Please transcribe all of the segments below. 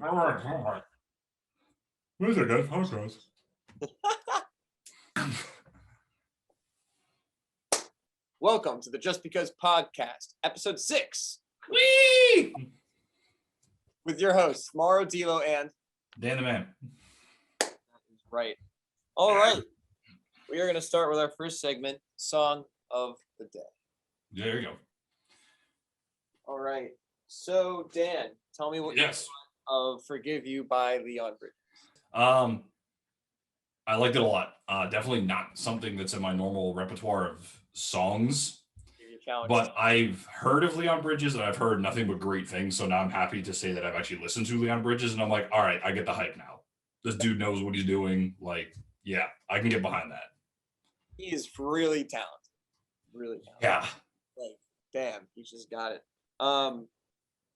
All right. Where's it good? How it goes? Welcome to the Just Because podcast, episode 6. Whee! With your hosts, Marodelo and Dan the Man. Right. All right. We are going to start with our first segment, Song of the Day. There you go. All right. So, Dan, tell me what you thought of Forgive You by Leon Bridges. I liked it a lot. Definitely not something that's in my normal repertoire of songs. But I've heard of Leon Bridges and I've heard nothing but great things. So now I'm happy to say that I've actually listened to Leon Bridges and I'm like, all right, I get the hype now. This dude knows what he's doing. Like, yeah, I can get behind that. He is really talented. Really talented. Yeah. Like, damn, he just got it.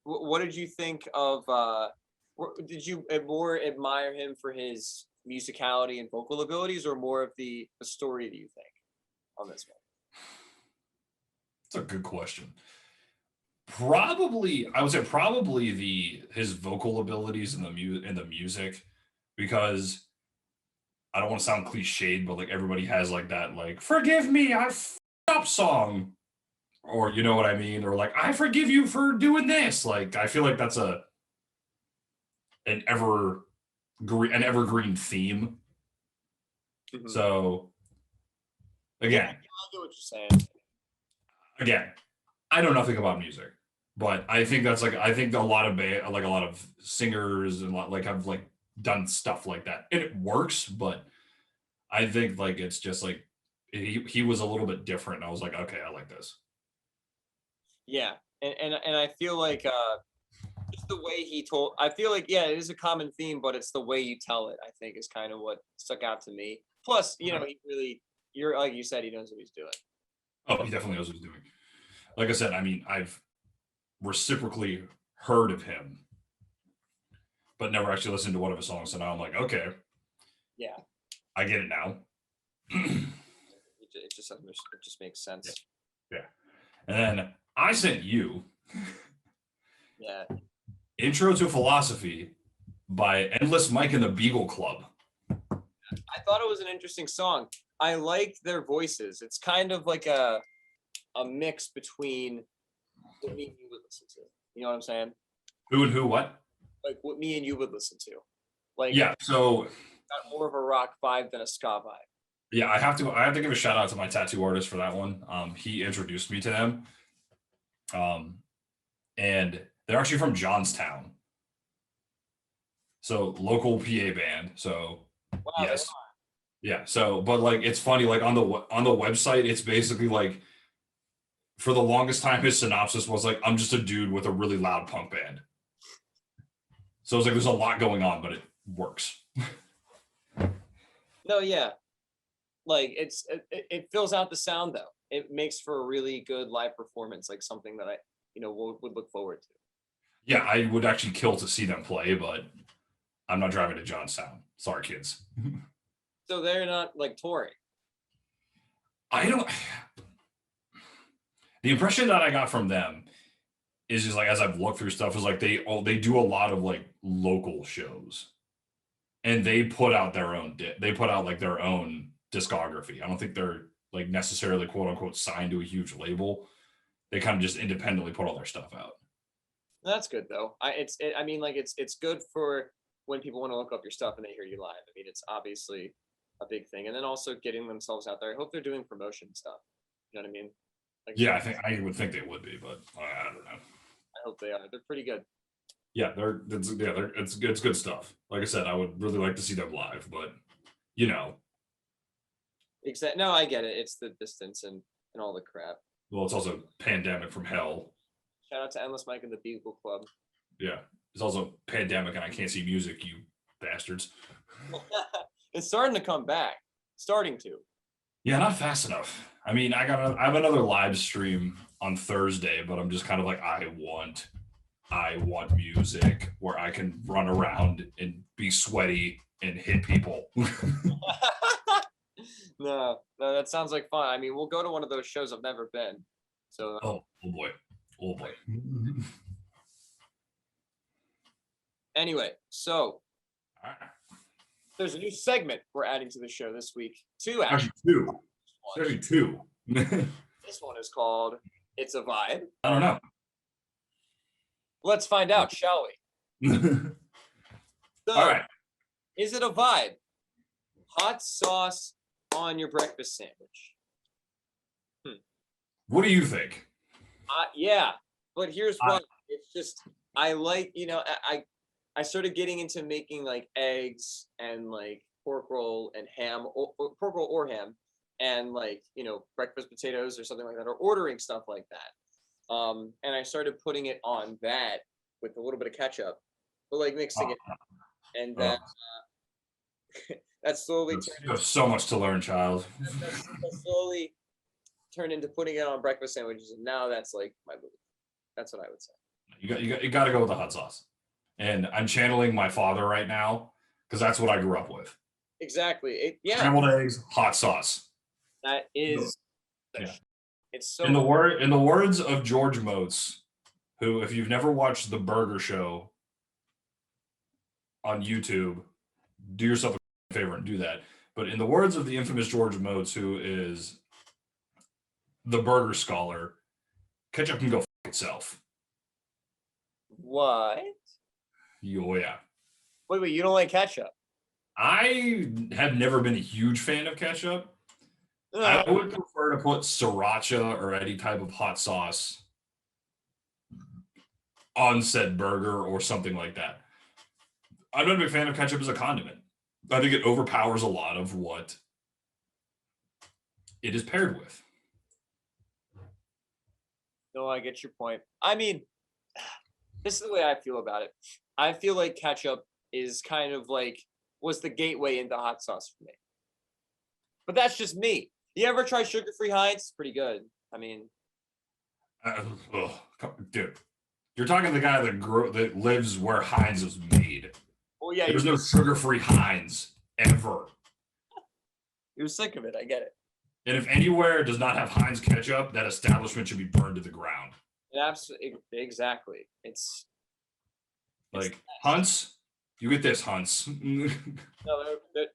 What did you think of, did you more admire him for his musicality and vocal abilities or more of the story, do you think, on this one? That's a good question. Probably, I would say probably his vocal abilities in the music, because I don't want to sound cliched, but like everybody has like that like "Forgive me, I f***ed up" song, or you know what I mean, or like "I forgive you for doing this." Like I feel like that's an evergreen theme. Mm-hmm. So again, I get what you're saying. Again, I know nothing about music, but I think that's like I think a lot of singers and have like done stuff like that, and it works. But I think like it's just like he was a little bit different. And I was like, okay, I like this. Yeah, and I feel like just the way he told. I feel like it is a common theme, but it's the way you tell it. I think is kind of what stuck out to me. Plus, he really, like you said, he knows what he's doing. Oh, he definitely knows what he's doing. Like I said, I mean, I've reciprocally heard of him, but never actually listened to one of his songs. So now I'm like, okay, yeah, I get it now. it just makes sense. Yeah. And then I sent you Intro to Philosophy by Endless Mike and the Beagle Club. I thought it was an interesting song. I liked their voices. It's kind of like a mix between what me and you would listen to. You know what I'm saying? Who and who what? Like what me and you would listen to. Like so got more of a rock vibe than a ska vibe. Yeah, I have to give a shout out to my tattoo artist for that one. He introduced me to them. And they're actually from Johnstown. So local PA band. So wow, yes. Yeah. So, but like, it's funny, like on the website, it's basically like, for the longest time, his synopsis was like, I'm just a dude with a really loud punk band. So it's like, there's a lot going on, but it works. No, yeah. Like it fills out the sound though. It makes for a really good live performance, like something that I, would look forward to. Yeah, I would actually kill to see them play, but I'm not driving to Johnstown. Sorry, kids. So they're not like touring. The impression that I got from them is just like, as I've looked through stuff, is like they do a lot of like local shows, and they put out their own their own discography. I don't think they're like necessarily quote unquote signed to a huge label. They kind of just independently put all their stuff out. That's good though. It's good for when people want to look up your stuff and they hear you live. I mean, it's obviously a big thing, and then also getting themselves out there. I hope they're doing promotion stuff. You know what I mean? Like, I would think they would be, but I don't know. I hope they are. They're pretty good. Yeah, it's good stuff. Like I said, I would really like to see them live, but No, I get it. It's the distance and all the crap. Well, it's also pandemic from hell. Shout out to Endless Mike and the Beagle Club. Yeah, it's also pandemic, and I can't see music, you bastards. It's starting to come back. Starting to. Yeah, not fast enough. I mean, I have another live stream on Thursday, but I'm just kind of like, I want music where I can run around and be sweaty and hit people. No, that sounds like fun. I mean, we'll go to one of those shows. I've never been. So. Oh boy. Anyway, so All right. there's a new segment we're adding to the show this week. Two Actually, actually. two. Actually, two. This one is called "It's a Vibe." I don't know. Let's find out, shall we? So, All right. is it a vibe? Hot sauce on your breakfast sandwich. What do you think? Yeah, but here's what. It's just I like, I started getting into making like eggs and like pork roll and ham, or pork roll or ham, and like breakfast potatoes or something like that, or ordering stuff like that. And I started putting it on that with a little bit of ketchup, but like mixing it, and that that slowly You have so much to learn, child. that slowly turned into putting it on breakfast sandwiches, and now that's like my move. That's what I would say. You got to go with the hot sauce. And I'm channeling my father right now because that's what I grew up with. Exactly. Yeah. Scrambled eggs, hot sauce. That is. Yeah. It's so. In the words of George Motes, who, if you've never watched the Burger Show on YouTube, do yourself a favor and do that. But in the words of the infamous George Motes, who is the burger scholar, ketchup can go f itself. What? Oh, yeah. Wait, you don't like ketchup? I have never been a huge fan of ketchup. I would prefer to put sriracha or any type of hot sauce on said burger or something like that. I'm not a big fan of ketchup as a condiment. I think it overpowers a lot of what it is paired with. No, I get your point. I mean, this is the way I feel about it. I feel like ketchup is kind of like was the gateway into hot sauce for me. But that's just me. You ever try sugar-free Heinz? It's pretty good. I mean, dude, you're talking to the guy that lives where Heinz was made. Well, yeah, there's no sugar-free Heinz ever. You're sick of it. I get it. And if anywhere does not have Heinz ketchup, that establishment should be burned to the ground. Absolutely, exactly. It's like Hunts. You get this, Hunts. No,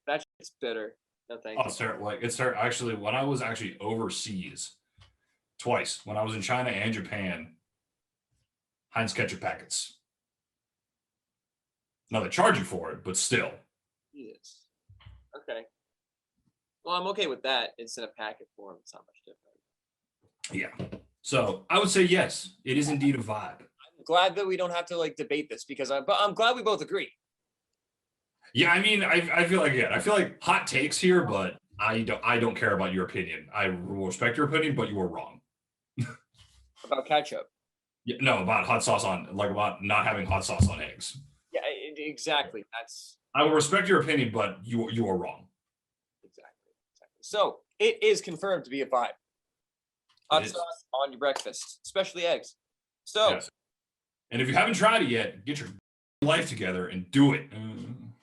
that shit's bitter. No, thank you. It's terrible. Like it's terrible. Actually, when I was actually overseas, twice, when I was in China and Japan, Heinz ketchup packets. Now they charge you for it, but still. Yes. Okay. Well, I'm okay with that. It's in a packet form. It's not much different. Yeah. So I would say yes, it is indeed a vibe. I'm glad that we don't have to like debate this but I'm glad we both agree. Yeah, I mean, I feel like hot takes here, but I don't care about your opinion. I will respect your opinion, but you were wrong. About ketchup. Yeah, no, about hot sauce about not having hot sauce on eggs. Yeah, exactly. I will respect your opinion, but you are wrong. Exactly. So it is confirmed to be a vibe. Hot sauce on your breakfast, especially eggs. So, yes. And if you haven't tried it yet, get your life together and do it.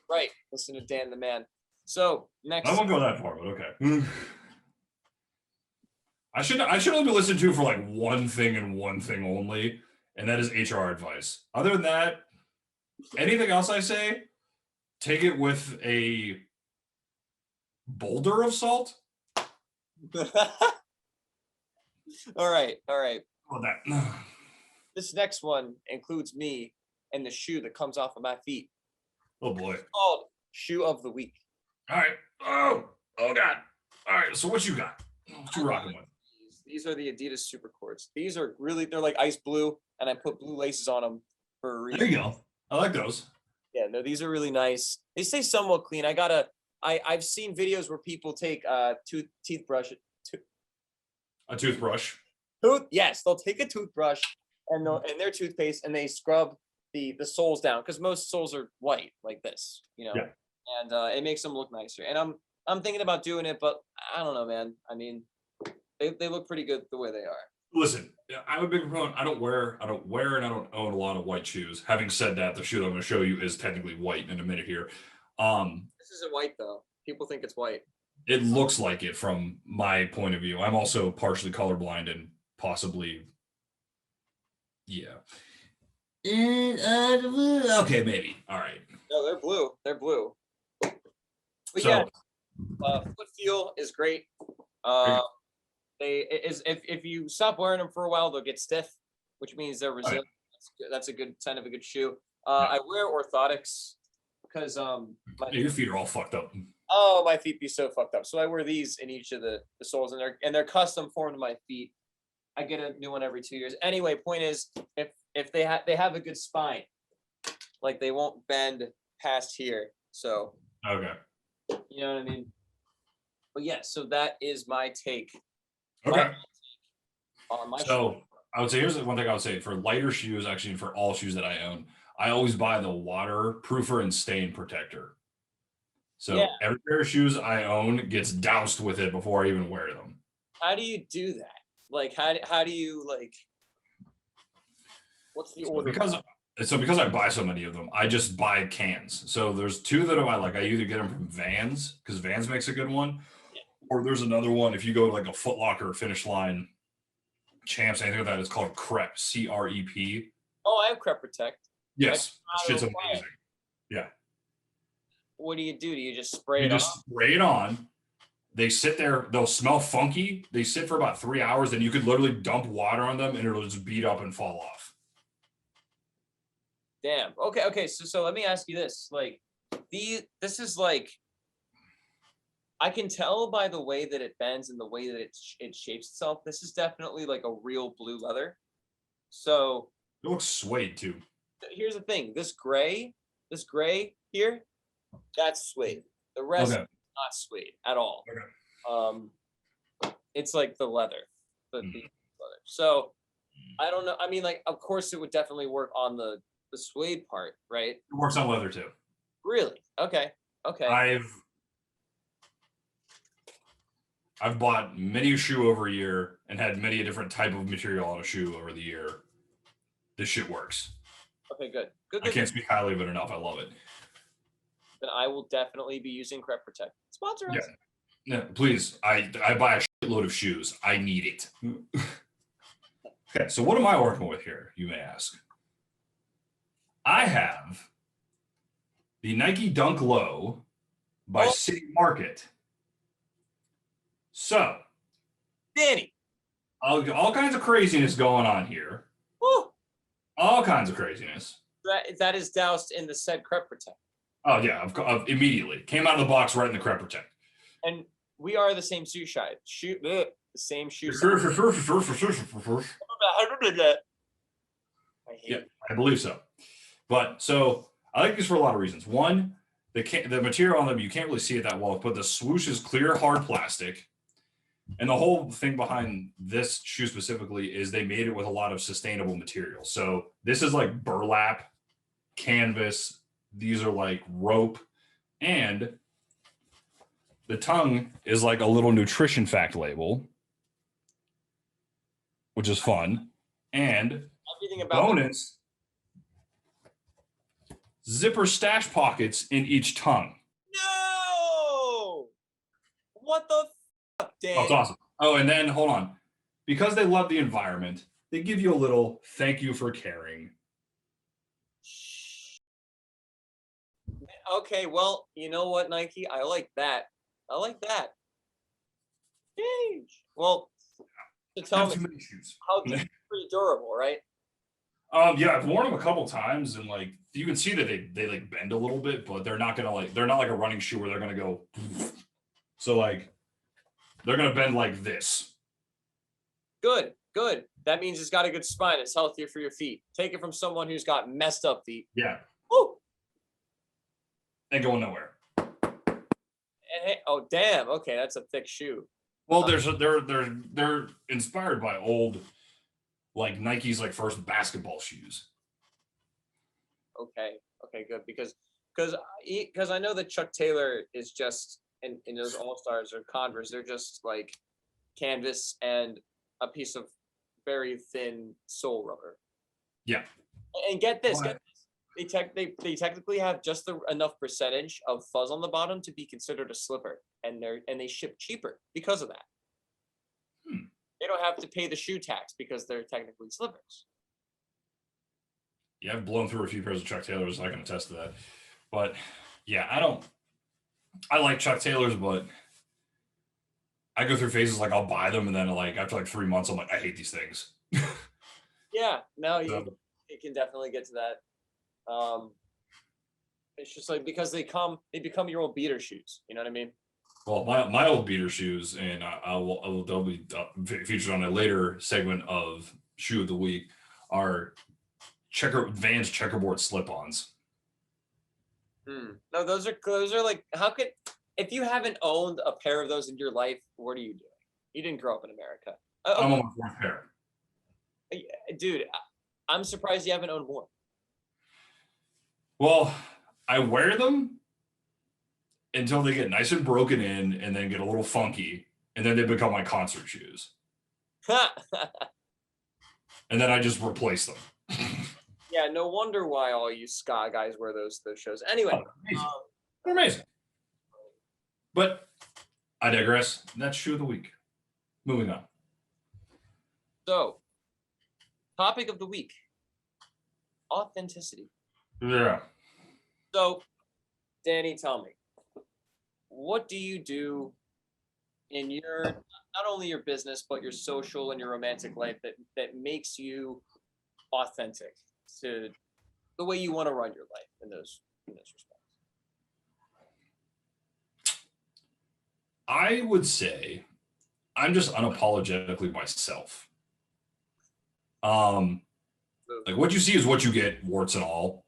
Right. Listen to Dan the man. So next. I won't go that far, but okay. I should only be listened to for like one thing and one thing only, and that is HR advice. Other than that, anything else I say, take it with a boulder of salt. All right. Well, that. This next one includes me and the shoe that comes off of my feet. Oh boy. It's called Shoe of the Week. All right. Oh God. All right. So what you got? What you rocking with? These are the Adidas Supercords. These are they're like ice blue, and I put blue laces on them for a reason. There you go. I like those. Yeah, no, these are really nice. They stay somewhat clean. I've seen videos where people take a toothbrush. A toothbrush. Yes, they'll take a toothbrush and their toothpaste, and they scrub the soles down, because most soles are white like this, Yeah. And it makes them look nicer. And I'm thinking about doing it, but I don't know, man. I mean, they look pretty good the way they are. Listen, I'm a big proponent. I don't wear, and I don't own a lot of white shoes. Having said that, the shoe that I'm going to show you is technically white in a minute here. This isn't white though. People think it's white. It looks like it from my point of view. I'm also partially colorblind and possibly, yeah. Okay, maybe. All right. No, they're blue. They're blue. But yeah, So foot feel is great. there you Uh, they is if you stop wearing them for a while, they'll get stiff, which means they're go. Oh, yeah. resilient. That's a good sign of a good shoe. Yeah. I wear orthotics because my Yeah, your feet are all fucked up. oh, my feet be so fucked up. So I wear these in each of the soles, and they're custom formed to my feet. I get a new one every 2 years. Anyway, point is, if they have a good spine, like they won't bend past here. So Okay. you know what I mean. But yeah, so that is my take Okay. on my shoe. So I would say here's the one thing I would say for lighter shoes, actually for all shoes that I own, I always buy the waterproofer and stain protector. So Yeah. every pair of shoes I own gets doused with it before I even wear them. How do you do that? Like, how do you like? What's the So order? because I buy so many of them, I just buy cans. So there's two that I like. I either get them from Vans because Vans makes a good one, or there's another one. If you go to like a Foot Locker, Finish Line, Champs, anything like that, it's called Crep, CREP. Oh, I have Crep Protect. Yes, I shit's don't apply it. amazing. Yeah, What do? Do you just spray you it on? just spray it on. They sit there. They'll smell funky. They sit for about 3 hours. Then you could literally dump water on them, and it'll just beat up and fall off. Damn. Okay. So let me ask you this. Like, this is like I can tell by the way that it bends and the way that it shapes itself. This is definitely like a real blue leather. So It looks suede too. here's the thing. This gray here, that's suede. The rest Okay. not suede at all. Okay. It's like the leather, the leather. So I don't know. I mean, like, of course, it would definitely work on the suede part, right? It works on leather too. Really? Okay. I've bought many a shoe over a year and had many a different type of material on a shoe over the year. This shit works. Okay. Good. Good. I can't speak highly of it enough. I love it. Then I will definitely be using Crep Protect. Sponsor us. Yeah, please. I buy a shitload of shoes. I need it. Okay, so what am I working with here, you may ask? I have the Nike Dunk Low by City Market. So, Danny. all kinds of craziness going on here. Woo. All kinds of craziness. That is doused in the said Crep Protect. Oh yeah, immediately came out of the box right in the Crep Protect. And we are the same shoe side. The same shoe side. I believe so. But so I like these for a lot of reasons. One, the material on them, you can't really see it that well, but the swoosh is clear, hard plastic. And the whole thing behind this shoe specifically is they made it with a lot of sustainable materials. So this is like burlap, canvas. These are like rope. And the tongue is like a little nutrition fact label, which is fun. And everything about bonus, zipper stash pockets in each tongue. No! What the fuck, Dan? Oh, it's awesome. Oh, and then hold on. Because they love the environment, they give you a little thank you for caring. Okay, well, you know what, Nike? I like that. Change. Well, to tell me how these are pretty durable, right? Yeah, I've worn them a couple times, and like you can see that they like bend a little bit, but they're not like a running shoe where they're gonna go. So like they're gonna bend like this. Good. That means it's got a good spine. It's healthier for your feet. Take it from someone who's got messed up feet. Yeah. Woo! Ain't going nowhere. And hey, oh damn. Okay, that's a thick shoe. Well, they're inspired by old, like Nike's like first basketball shoes. Okay, good because I know that Chuck Taylor is just in those All Stars or Converse. They're just like canvas and a piece of very thin sole rubber. Yeah. And get this. They technically have just enough percentage of fuzz on the bottom to be considered a slipper, and they ship cheaper because of that. They don't have to pay the shoe tax because they're technically slippers. Yeah, I've blown through a few pairs of Chuck Taylors. I can attest to that. But yeah, I like Chuck Taylors, but I go through phases like I'll buy them and then like after like 3 months, I'm like, I hate these things. Yeah, no, So, it can definitely get to that. It's just like because they become your old beater shoes. You know what I mean? well, my old beater shoes, and they'll be featured on a later segment of shoe of the week, are Vans checkerboard slip-ons. No, those are like how could if you haven't owned a pair of those in your life, what are you doing? You didn't grow up in America. I'm Okay, on my fourth pair. dude, I'm surprised you haven't owned more. Well, I wear them until they get nice and broken in, and then get a little funky, and then they become my concert shoes, and then I just replace them. Yeah, no wonder why all you ska guys wear those shows. Anyway, Oh, amazing. They're amazing. But I digress. That's shoe of the week. Moving on. so topic of the week: authenticity. Yeah. So, Danny, tell me, what do you do in your not only your business but your social and your romantic life that makes you authentic to the way you want to run your life in those respects? I would say I'm just unapologetically myself. Like what you see is what you get, warts and all.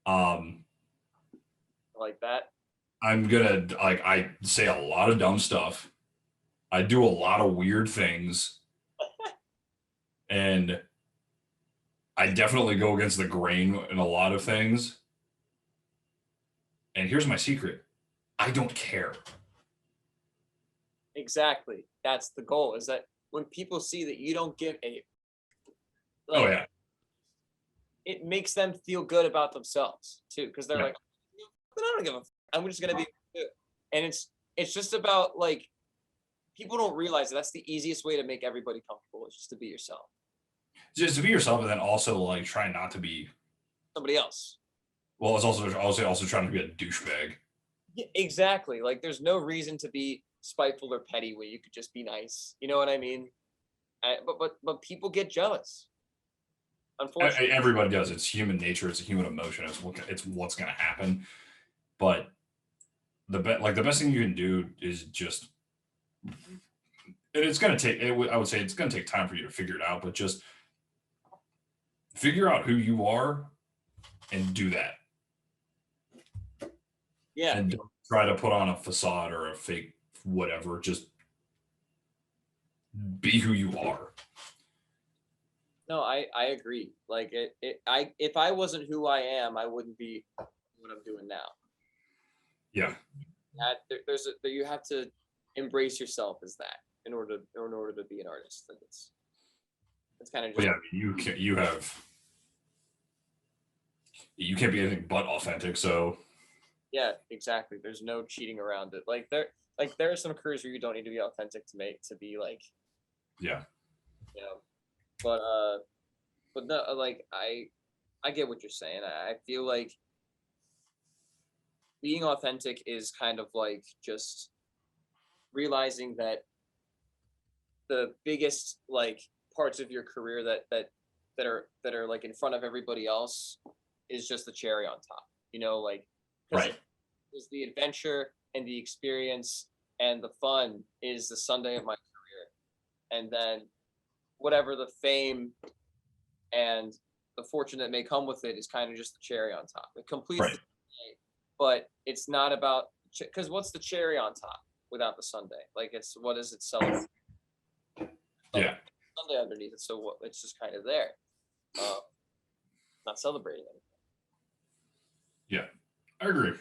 Like that. I'm gonna like I say a lot of dumb stuff. I do a lot of weird things, and I definitely go against the grain in a lot of things. And here's my secret: I don't care. Exactly. That's the goal. Is that when people see that you don't give a Oh like yeah, it makes them feel good about themselves too because they're yeah, like, I don't give a. I'm just gonna be, and it's just about like people don't realize that's the easiest way to make everybody comfortable is just to be yourself. just to be yourself, and then also like try not to be. Somebody else. Well, it's also trying to be a douchebag. Yeah, exactly. Like there's no reason to be spiteful or petty when you could just be nice. You know what I mean? But people get jealous. Unfortunately. Everybody does. It's human nature. It's a human emotion. It's what's going to happen. But the best thing you can do is just, and it's going to take. I would say it's going to take time for you to figure it out. But just figure out who you are and do that. Yeah. And don't try to put on a facade or a fake whatever. Just be who you are. No, I agree. Like if I wasn't who I am, I wouldn't be what I'm doing now. Yeah. You have to embrace yourself as that in order to be an artist. And it's kind of just Well, yeah. You can't be anything but authentic. So yeah, exactly. There's no cheating around it. There are some careers where you don't need to be authentic to be like, yeah. you know, but no, like I get what you're saying. I feel like being authentic is kind of like just realizing that the biggest like parts of your career that are like in front of everybody else is just the cherry on top. You know, like Right. is the adventure and the experience and the fun is the Sunday of my career, and then whatever the fame and the fortune that may come with it is kind of just the cherry on top. It completes Right. the day, but it's not about because what's the cherry on top without the Sunday? Like it's what is it celebrate? Yeah. Sunday underneath it, so what? It's just kind of there, not celebrating anything. Yeah. I agree.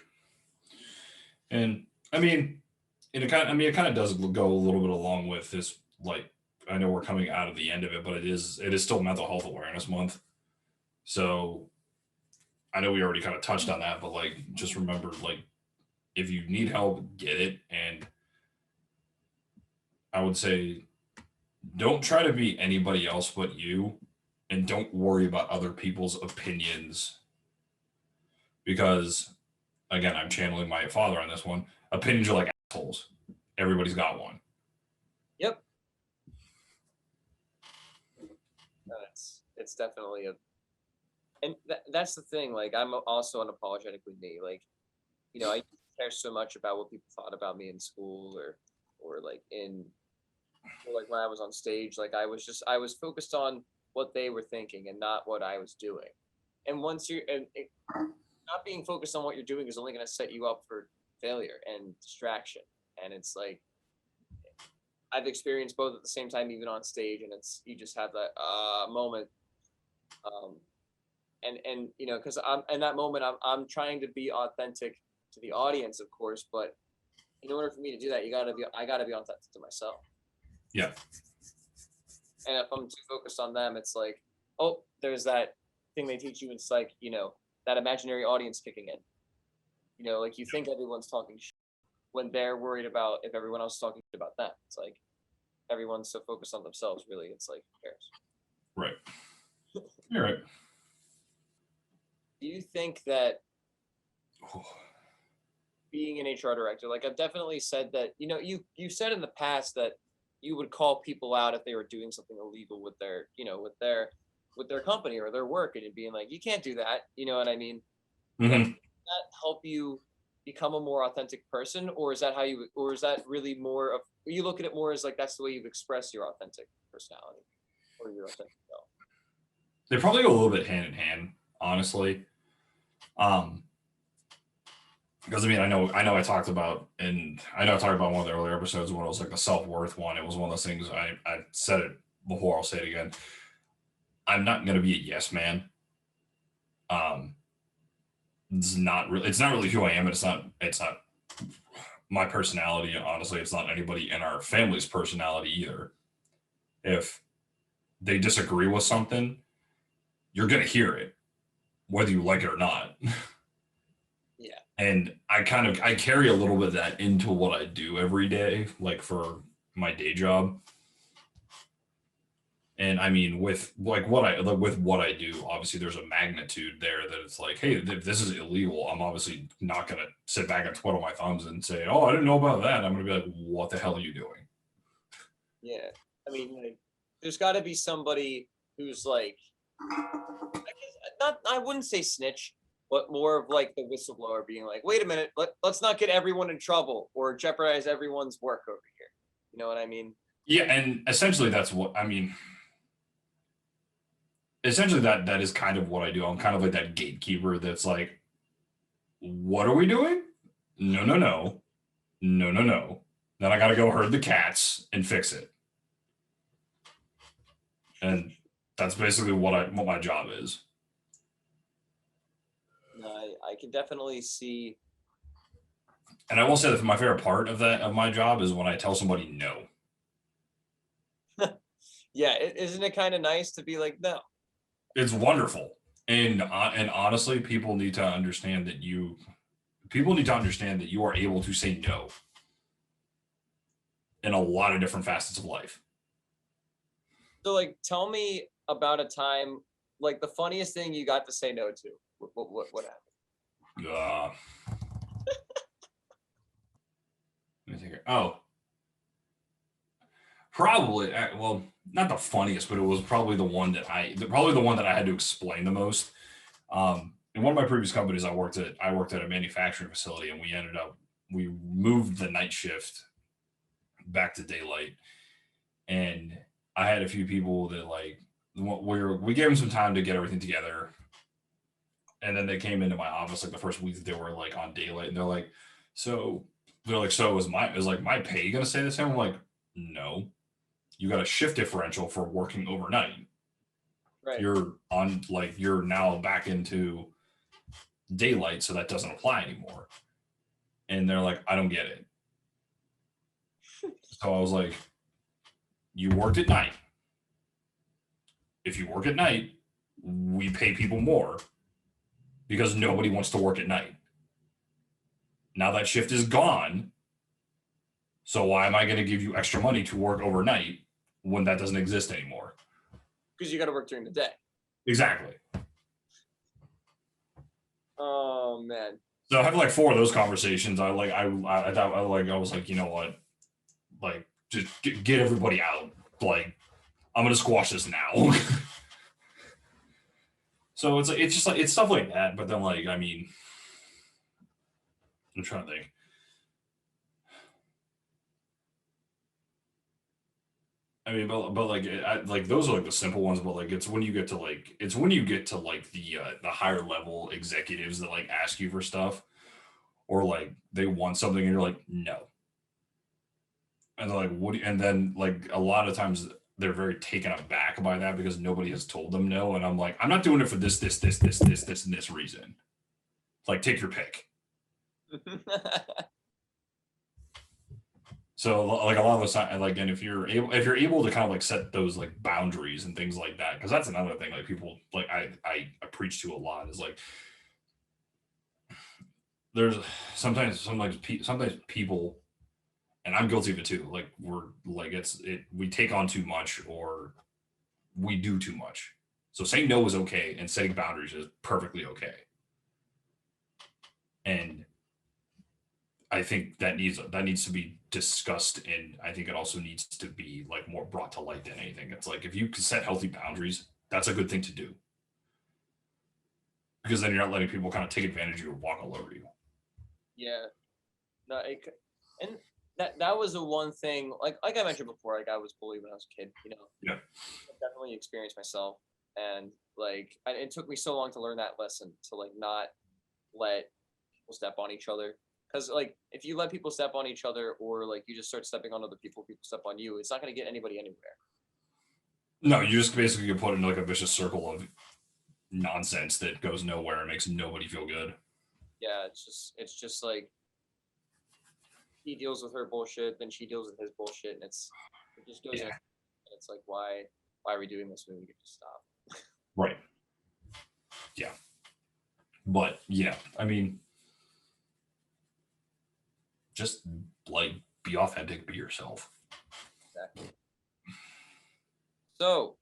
And I mean, it kind of does go a little bit along with this. Like, I know we're coming out of the end of it, but it is still Mental Health Awareness Month. So I know we already kind of touched on that, but like, just remember, like, if you need help, get it. And I would say, don't try to be anybody else but you. and don't worry about other people's opinions, because again, I'm channeling my father on this one. Opinions are like assholes. Everybody's got one. Yep. It's definitely and that's the thing. Like, I'm also unapologetically me. Like, I care so much about what people thought about me in school, or like like when I was on stage. Like, I was focused on what they were thinking and not what I was doing. And once you're not being focused on what you're doing is only going to set you up for failure and distraction. And it's like, I've experienced both at the same time, even on stage, and you just have that moment. And because I'm in that moment, I'm trying to be authentic to the audience, of course, but in order for me to do that, I gotta be authentic to myself. Yeah. And if I'm too focused on them, it's like, oh, there's that thing they teach you. It's like, that imaginary audience kicking in. Like, you think everyone's talking shit when they're worried about if everyone else is talking about them. It's like everyone's so focused on themselves. Really, it's like, who cares? Right. You're right. Do you think that being an HR director, like, I've definitely said that, you said in the past that you would call people out if they were doing something illegal with their, with their company or their work, and being like, you can't do that. You know what I mean? Mm-hmm. Like, does that help you become a more authentic person, or is that really more of, you look at it more as like that's the way you express your authentic personality or your authentic self? They probably go a little bit hand in hand, honestly. Because I mean, I talked about one of the earlier episodes when it was like the self-worth one. It was one of those things. I said it before, I'll say it again. I'm not going to be a yes man. It's not really who I am. It's not my personality. Honestly, it's not anybody in our family's personality either. If they disagree with something, you're going to hear it, whether you like it or not. Yeah. And I carry a little bit of that into what I do every day, like for my day job. And I mean, with what I do, obviously there's a magnitude there that it's like, hey, if this is illegal, I'm obviously not going to sit back and twiddle my thumbs and say, oh, I didn't know about that. I'm going to be like, what the hell are you doing? Yeah. I mean, like, there's got to be somebody who's like, I wouldn't say snitch, but more of like the whistleblower, being like, wait a minute, let's not get everyone in trouble or jeopardize everyone's work over here. You know what I mean? Yeah. And essentially that's what I mean. Essentially that is kind of what I do. I'm kind of like that gatekeeper that's like, what are we doing? No, no, no. No, no, no. Then I got to go herd the cats and fix it. And that's basically what my job is. No, I can definitely see. And I will say that my favorite part of my job is when I tell somebody no. Yeah, isn't it kind of nice to be like, no? It's wonderful. And honestly, people need to understand that you are able to say no in a lot of different facets of life. So, like, tell me about a time, like, the funniest thing you got to say no to. What happened? Let me think. Oh, probably. Well, not the funniest, but it was probably the one that I had to explain the most. In one of my previous companies, I worked at a manufacturing facility, and we moved the night shift back to daylight, and I had a few people that like we gave them some time to get everything together, and then they came into my office like the first week that they were like on daylight, and so is my pay gonna stay the same? I'm like, no, you got a shift differential for working overnight. Right. You're now back into daylight, so that doesn't apply anymore. And they're like, I don't get it. So I was like, you worked at night. If you work at night, we pay people more because nobody wants to work at night. Now that shift is gone. So why am I going to give you extra money to work overnight when that doesn't exist anymore? because you got to work during the day. Exactly. Oh man. So I have like 4 of those conversations. I was like, you know what, like just get everybody out. Like I'm gonna squash this now. So it's just like it's stuff like that. But then like I mean, I'm trying to think. I mean, but like those are like the simple ones. But like it's when you get to like the higher level executives that like ask you for stuff, or like they want something and you're like no, and they're like what? And then like a lot of times they're very taken aback by that because nobody has told them no, and I'm like I'm not doing it for this and this reason. Like take your pick. So like a lot of the time, like, and if you're able to kind of like set those like boundaries and things like that, because that's another thing like people like I preach to a lot is like there's sometimes people, and I'm guilty of it too. Like we're like we take on too much or we do too much. So saying no is okay, and setting boundaries is perfectly okay. And I think that needs to be discussed, and I think it also needs to be like more brought to light than anything. It's like if you can set healthy boundaries, that's a good thing to do, because then you're not letting people kind of take advantage of you or walk all over you. Yeah, no, and that was the one thing. Like I mentioned before, like I was bullied when I was a kid. You know, Yeah, I've definitely experienced myself, and like it took me so long to learn that lesson to like not let people step on each other. Because like if you let people step on each other, or like you just start stepping on other people step on you, it's not going to get anybody anywhere. No, you just basically get put into like a vicious circle of nonsense that goes nowhere and makes nobody feel good. Yeah, it's just like he deals with her bullshit, then she deals with his bullshit, and it just goes in. And it's like why are we doing this when we could just stop? Right. Yeah. But yeah, I mean, just like be authentic, be yourself. Exactly. So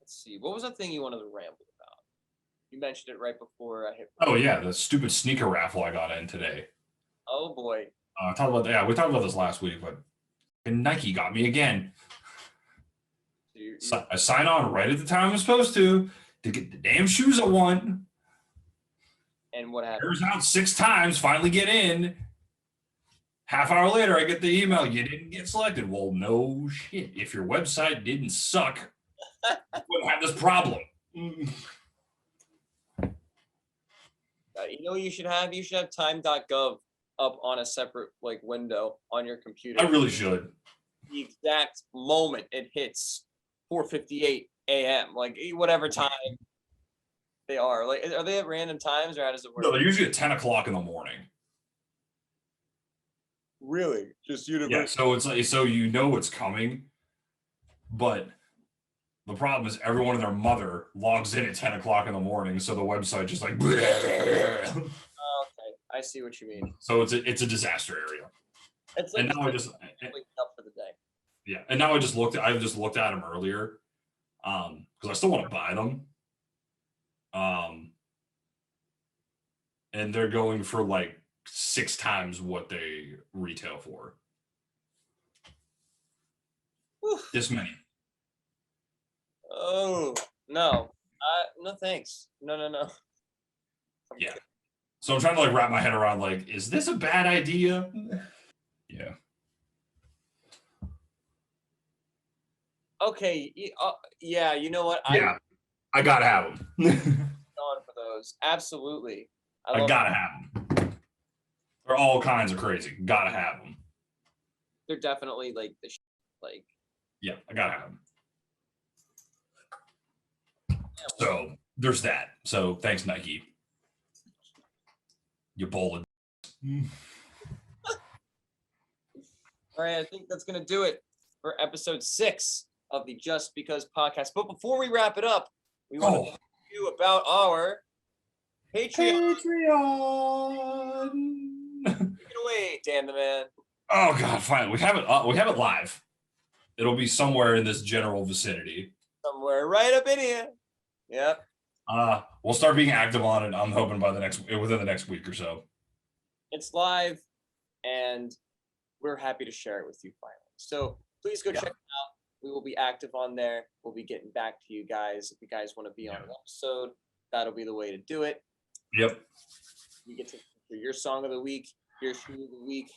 let's see. What was that thing you wanted to ramble about? You mentioned it right before I hit. Oh yeah, the stupid sneaker raffle I got in today. Oh boy. We talked about this last week, but Nike got me again. So I sign on right at the time I'm supposed to get the damn shoes I want. And what happened? Airs out 6 times, finally get in. Half hour later, I get the email, you didn't get selected. Well, no shit. If your website didn't suck, you wouldn't have this problem. You know what you should have? You should have time.gov up on a separate like window on your computer. I really should. The exact moment it hits 4:58 a.m. like whatever time they are. Like are they at random times or how does it work? No, they're usually at 10 o'clock in the morning. Really? Just universal? Yeah, so it's like you know it's coming, but the problem is everyone and their mother logs in at 10 o'clock in the morning, so the website just like Okay, I see what you mean. So it's a disaster area. It's like and now I just up for the day. Yeah, and now I just looked at them earlier, because I still want to buy them, and they're going for like 6 times what they retail for. Oof. This many. Oh no, no thanks. No. Yeah. So I'm trying to like wrap my head around like, is this a bad idea? Yeah. Okay. Yeah. You know what? Yeah. I gotta have them. On for those. Absolutely. I gotta have them. They're all kinds of crazy. Gotta have them. They're definitely like like. Yeah, I gotta have them. So there's that. So thanks, Nike. You bowling. All right, I think that's gonna do it for episode 6 of the Just Because podcast. But before we wrap it up, we want to talk to you about our Patreon. Take it away, Dan the Man. Oh God, fine. We have it live. It'll be somewhere in this general vicinity. somewhere right up in here. Yep. We'll start being active on it. I'm hoping within the next week or so. It's live, and we're happy to share it with you finally. So please go check it out. We will be active on there. We'll be getting back to you guys. If you guys want to be on an episode, that'll be the way to do it. Yep. You get to do your song of the week, your shoe of the week.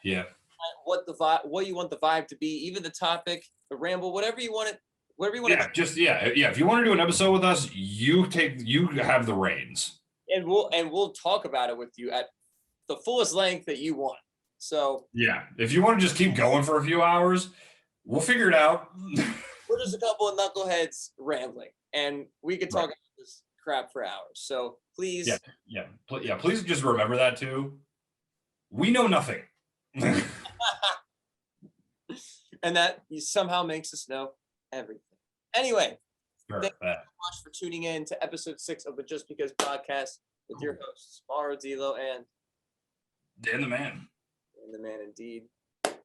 Yeah. What you want the vibe to be, even the topic, the ramble, whatever you want it. Whatever you want. Yeah. If you want to do an episode with us, you have the reins. And we'll talk about it with you at the fullest length that you want. So yeah, if you want to just keep going for a few hours, we'll figure it out. We're just a couple of knuckleheads rambling, and we could talk about this crap for hours. So please, please just remember that too. We know nothing, and that somehow makes us know everything. Anyway, sure, thank you so much for tuning in to episode 6 of the Just Because podcast with your hosts, marodelo and Dan the Man. And the man indeed.